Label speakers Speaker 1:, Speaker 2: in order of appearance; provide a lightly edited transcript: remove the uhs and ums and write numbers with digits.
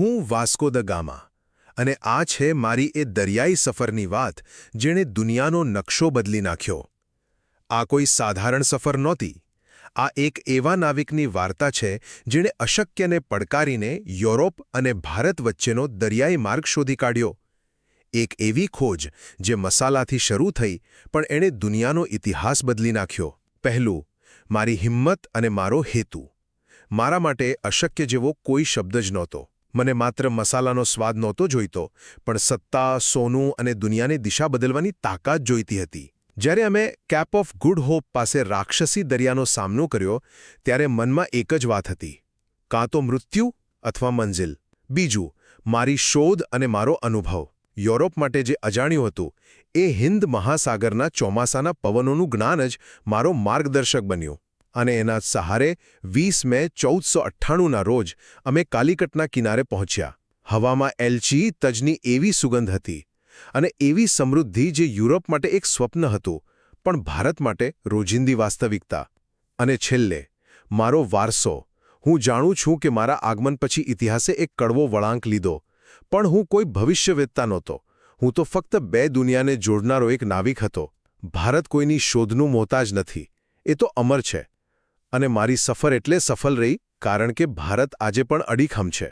Speaker 1: હું Vasco da gamma અને આ છે મારી એ દરિયાઈ સફરની વાત જેણે દુનિયાનો નકશો બદલી નાખ્યો. આ કોઈ સાધારણ સફર નહોતી. આ એક એવા નાવિકની વાર્તા છે જેણે અશક્યને પડકારીને યુરોપ અને ભારત વચ્ચેનો દરિયાઈ માર્ગ શોધી કાઢ્યો. એક એવી ખોજ જે મસાલાથી શરૂ થઈ પણ એણે દુનિયાનો ઇતિહાસ બદલી નાખ્યો. પહેલું, મારી હિંમત અને મારો હેતુ. મારા માટે અશક્ય જેવો કોઈ શબ્દ જ નહોતો. મને માત્ર મસાલાનો સ્વાદ નહોતો જોઈતો, પણ સત્તા, સોનું અને દુનિયાની દિશા બદલવાની તાકાત જોઈતી હતી. જ્યારે અમે કેપ ઓફ ગુડ હોપ પાસે રાક્ષસી દરિયાનો સામનો કર્યો ત્યારે મનમાં એક જ વાત હતી: કાં તો મૃત્યુ અથવા મંઝિલ. બીજું, મારી શોધ અને મારો અનુભવ. યુરોપ માટે જે અજાણ્યું હતું એ હિન્દ મહાસાગરના ચોમાસાના પવનોનું જ્ઞાન જ મારો માર્ગદર્શક બન્યું. અને એના સહારે 20 મે 1498ના રોજ અમે કાલિકટના કિનારે પહોંચ્યા. હવામાં એલચી તજની એવી સુગંધ હતી અને એવી સમૃદ્ધિ જે યુરોપ માટે એક સ્વપ્ન હતું, પણ ભારત માટે રોજિંદી વાસ્તવિકતા. અને છેલ્લે, મારો વારસો. હું જાણું છું કે મારા આગમન પછી ઇતિહાસે એક કડવો વળાંક લીધો, પણ હું કોઈ ભવિષ્યવેત્તા નહોતો. હું તો ફક્ત બે દુનિયાને જોડનારો એક નાવિક હતો. ભારત કોઈની શોધનું મોહતાજ નથી, એ તો અમર છે. અને મારી સફર એટલે સફળ રહી કારણ કે ભારત આજે પણ અડીખમ છે.